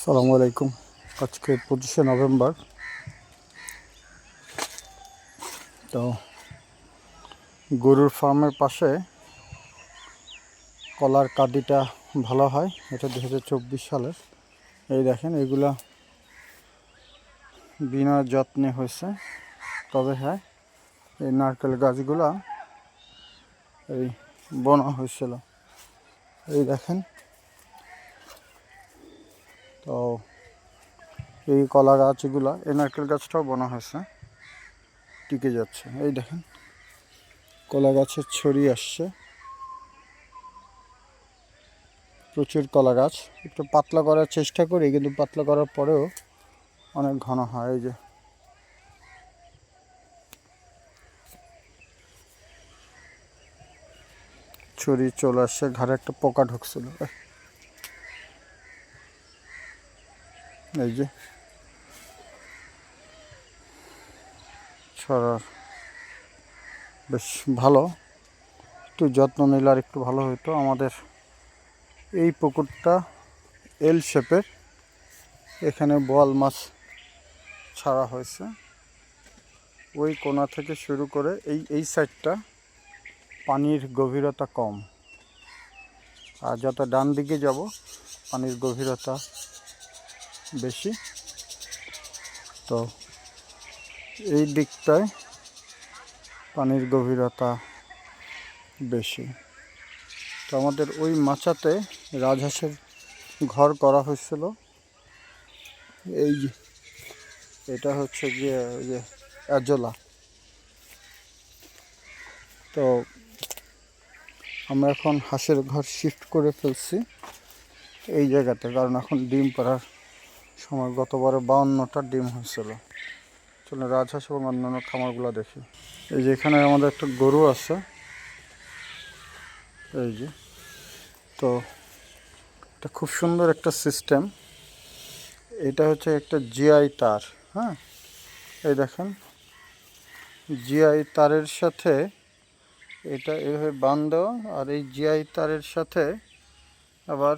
আসসালামু আলাইকুম। আজকে 25শে নভেম্বর। তো গরুর ফার্মের পাশে কলার কাঁদিটা ভালো হয়, এটা 2024 সালের। এই দেখেন, এগুলা বিনা যত্নে হয়েছে। তবে হ্যাঁ, এই নারকেল গাছগুলা এই বোনা হয়েছিল। এই দেখেন, তো এই কলা গাছগুলা, এই নারকেল গাছটাও বোনা হয়েছে, টিকে যাচ্ছে। এই দেখেন, কলা গাছের ছড়ি আসছে, প্রচুর কলা গাছ। একটু পাতলা করার চেষ্টা করি, কিন্তু পাতলা করার পরেও অনেক ঘন হয়। এই যে ছড়ি চলে আসছে, ঘাড়ে একটা পোকা ঢুকছিল। এই যে ছড়ার বেশ ভালো, একটু যত্ন নিলে আর একটু ভালো হতো। আমাদের এই পুকুরটা এল শেপের, এখানে বোয়াল মাছ ছাড়া হয়েছে। ওই কোণা থেকে শুরু করে এই সাইডটা পানির গভীরতা কম, আর যত ডান দিকে যাব পানির গভীরতা বেশি। তো এই দিকটায় পানির গভীরতা বেশি। তো আমাদের ওই মাচাতে রাজহাঁসের ঘর করা হয়েছিল। এই যে এটা হচ্ছে গিয়ে ওই যে অ্যাজোলা। তো আমরা এখন হাঁসের ঘর শিফট করে ফেলছি এই জায়গাতে, কারণ এখন ডিম পাড়ার সময়। গতবারে 52টা ডিম হয়েছিল। চলুন রাজহাঁস এবং অন্যান্য খামারগুলো দেখি। এই যে এখানে আমাদের একটা গরু আছে, এই যে। তো এটা খুব সুন্দর একটা সিস্টেম। এটা হচ্ছে একটা জিআই তার। হ্যাঁ, এই দেখেন, জিআই তারের সাথে এটা এভাবে বাঁধ দেওয়া, আর এই জিআই তারের সাথে আবার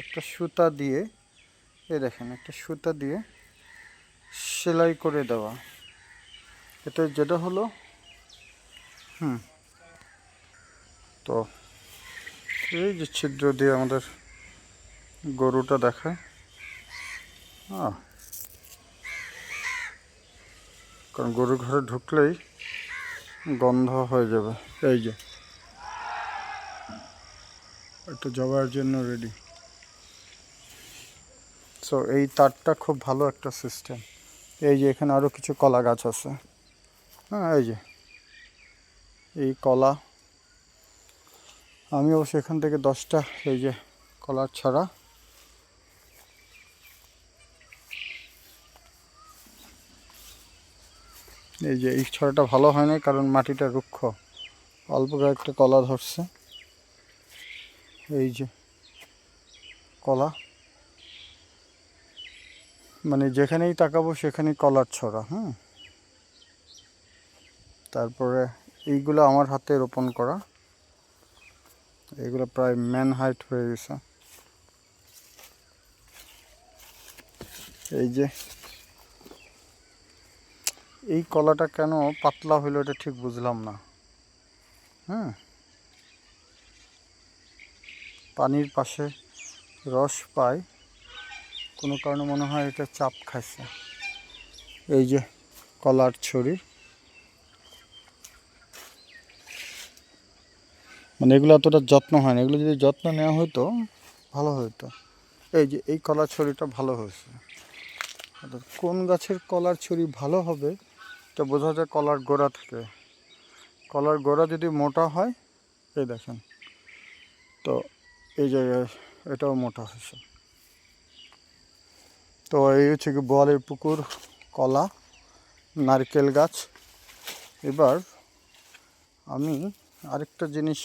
একটা সুতা দিয়ে, এই দেখেন, একটা সুতা দিয়ে সেলাই করে দেওয়া। এটা যেটা হলো তো এই যে ছিদ্র দিয়ে আমাদের গরুটা দেখায়। কারণ গরুর ঘরে ঢুকলেই গন্ধ হয়ে যাবে। এই যে এটা জবাইয়ের জন্য রেডি। সো এই তারটা খুব ভালো একটা সিস্টেম। এই যে এখানে আরও কিছু কলা গাছ আছে। হ্যাঁ, এই যে এই কলা, আমি অবশ্য এখান থেকে 10টা এই যে কলার ছড়া, এই যে এই ছড়াটা ভালো হয় না, কারণ মাটিটা রুক্ষ, অল্প কয়েকটা কলা ধরছে। এই যে কলা, মানে যেখানেই তাকাবো সেখানেই কলার ছড়া। তারপরে এইগুলো আমার হাতে রোপণ করা, এগুলো প্রায় ম্যান হাইট হয়ে গেছে। এই যে এই কলাটা কেন পাতলা হইলো এটা ঠিক বুঝলাম না। পানির পাশে রস পায় কোনো কারণে, মনে হয় এটা চাপ খাইছে। এই যে কলার ছড়ি, মানে এগুলো অতটা যত্ন হয় না। এগুলো যদি যত্ন নেওয়া হতো ভালো হতো। এই যে এই কলার ছড়িটা ভালো হয়েছে। কোন গাছের কলার ছড়ি ভালো হবে এটা বোঝা যায় কলার গোড়া থেকে। কলার গোড়া যদি মোটা হয়, এই দেখেন, তো এই জায়গায় এটাও মোটা হয়েছে। তো এই হচ্ছে কি বোয়ালের পুকুর, কলা, নারকেল গাছ। এবার আমি আরেকটা জিনিস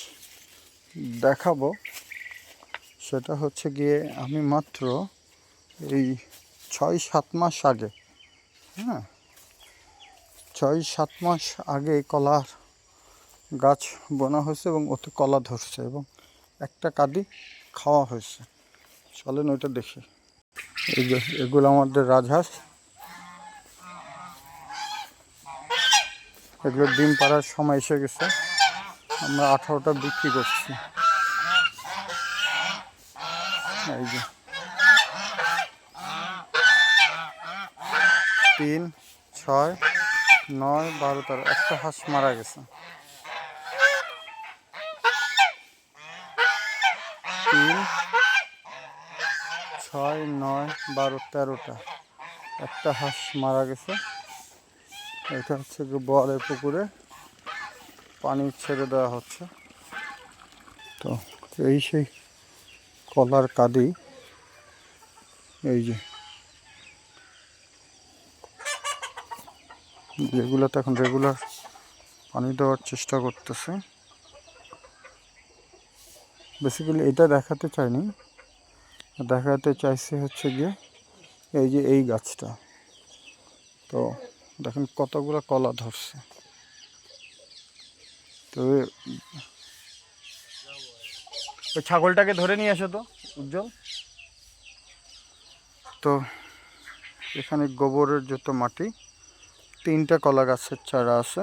দেখাবো, সেটা হচ্ছে গিয়ে আমি মাত্র এই 6-7 মাস আগে, 6-7 মাস আগে কলার গাছ বোনা হয়েছে এবং ওতে কলা ধরছে এবং একটা কাঁদি খাওয়া হয়েছে। চলেন ওইটা দেখি। এই যে এগুলো আমাদের রাজহাঁস, এগুলো ডিম পাড়ার সময় এসে গেছে। আমরা 18টা বিক্রি করছি। এই যে 3, 6, 9, 12, 13, একটা হাঁস মারা গেছে। 3, 6, 9, 12, 13টা, একটা হাঁস মারা গেছে। এটা হচ্ছে বোয়ালের পুকুরে পানি ছেড়ে দেওয়া হচ্ছে। তো এই সেই কলার কাঁদি, এই যে যেগুলোতে এখন রেগুলার পানি দেওয়ার চেষ্টা করতেছে। বেসিক্যালি এটা দেখাতে চাইনি, দেখাতে চাইছে হচ্ছে গিয়ে এই যে এই গাছটা। তো দেখেন কতগুলো কলা ধরছে। তো ওই ছাগলটাকে ধরে নিয়ে আসো তো উজ্জ্বল। তো এখানে গোবরের যত মাটি, 3টা কলা গাছের চারা আছে।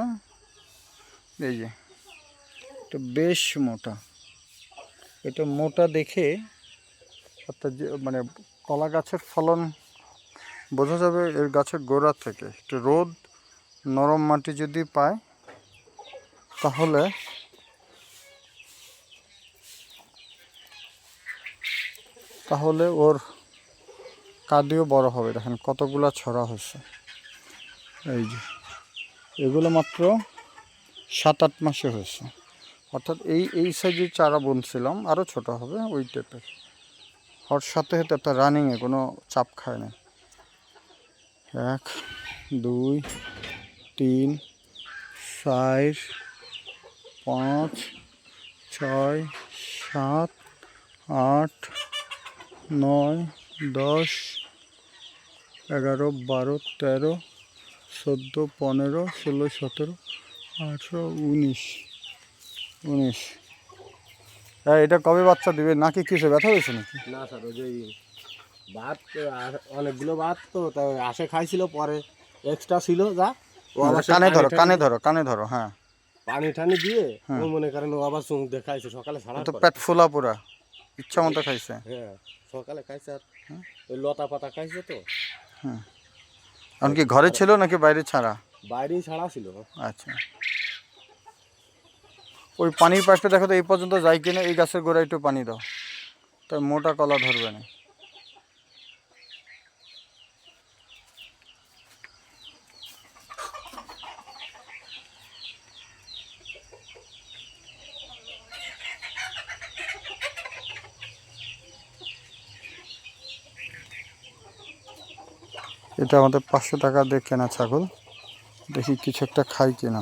এই যে এটা বেশ মোটা, এটা মোটা দেখে অর্থাৎ যে মানে কলা গাছের ফলন বোঝা যাবে এর গাছের গোড়া থেকে। একটু রোদ, নরম মাটি যদি পায় তাহলে ওর কাঁদিও বড় হবে। দেখেন কতগুলা ছড়া হয়েছে। এই যে এগুলো মাত্র 7-8 মাসে হয়েছে। অর্থাৎ এই সাইজের চারা বুনছিলাম, আরও ছোট হবে ওই টাইপের। ওর সাথে সাথে একটা রানিংয়ে কোনো চাপ খায় না। 1, 2, 3, 4, 5, 6, 7, 8, 9, 10, 11, 12, 13, 14, 15, 16, 17, 18, 19। হ্যাঁ, এটা কবে বাচ্চা দিবে নাকি কিসে ব্যথা হয়েছে নাকি? না স্যার, ওই যে ভাত অনেকগুলো ভাত তো তাই আসে খাইছিল, পরে এক্সট্রা ছিল যা ও আবার কানে ধরো। হ্যাঁ, পানি টানি দিয়ে ও মনে করেন ও আবার চুমুক দিয়ে খাইছে সকালে ছাড়ার তো পরে। পেট ফোলা পুরা, ইচ্ছা মতো খাইছে। হ্যাঁ, সকালে খাইছে আর ওই লতা পাতা খাইছে তো। এমনকি ঘরে ছিল নাকি বাইরে ছাড়া? বাইরেই ছাড়া ছিল। আচ্ছা, ওই পানির পাইপটা দেখো তো এই পর্যন্ত যায় কিনা। এই গাছের গোড়ায় একটু পানি দাও, তাই মোটা কলা ধরবে না। এটা আমাদের 500 টাকা দিয়ে কেনা ছাগল। দেখি কিছু একটা খাই কিনা।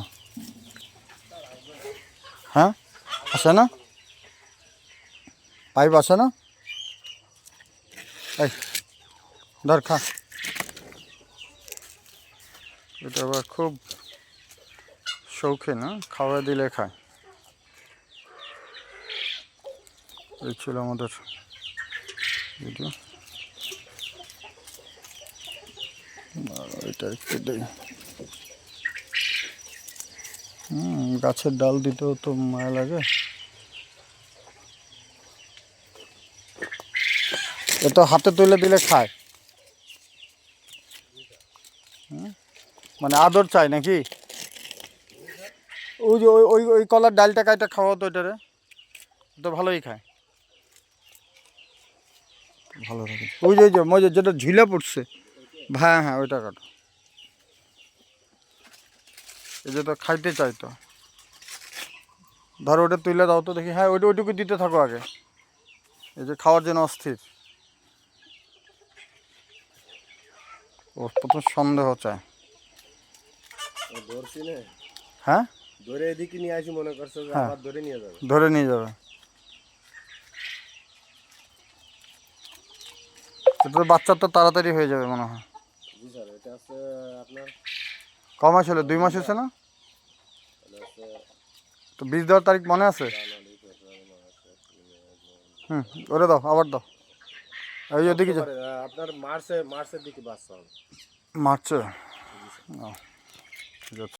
হ্যাঁ, আসে না পাইপ, আসে না। এই ধর খা। এটা আবার খুব শৌখিন, না খাওয়া দিলে খায়। এই ছিল আমাদের ভিডিও। এটা একটু দেই। গাছের ডাল দিতেও তো মায়া লাগে। এটা হাতে তুলে দিলে খায়, মানে আদর চাই নাকি? ওই যে ওই ওই কলার ডালটা কাইটা খাওয়া তো এটারে, তো ভালোই খায়, ভালো থাকে। ওই যে মজা যেটা ঝুলে পড়ছে, হ্যাঁ হ্যাঁ ওইটা কাটো। এই যে তো খাইতে চাই তো, ধরো ওটা তুলে দাও তো দেখি। হ্যাঁ, ওইটুকু দিতে থাকো আগে, এই যে খাওয়ার জন্য অস্থির। ও প্রথম সন্দেহ চায়। ধরছি না, হ্যাঁ, ধরে এদিকে নিয়ে আসি, মনে করছে যে হ্যাঁ আবার ধরে নিয়ে যাবে। ধরে নিয়ে যাবে। এটা তো বাচ্চা তো তাড়াতাড়ি হয়ে যাবে মনে হয়। জি স্যার, এটা আছে আপনার ক মাস হলো? 2 মাস হয়েছে না? তো বীজ দেওয়ার তারিখ মনে আছে? ওরে দাও, আবার দাও। এই ওদিকে যা অক্টোবরে, আপনার মার্চের দিকে বাচ্চা হবে। মারছে ও, ঠিক আছে।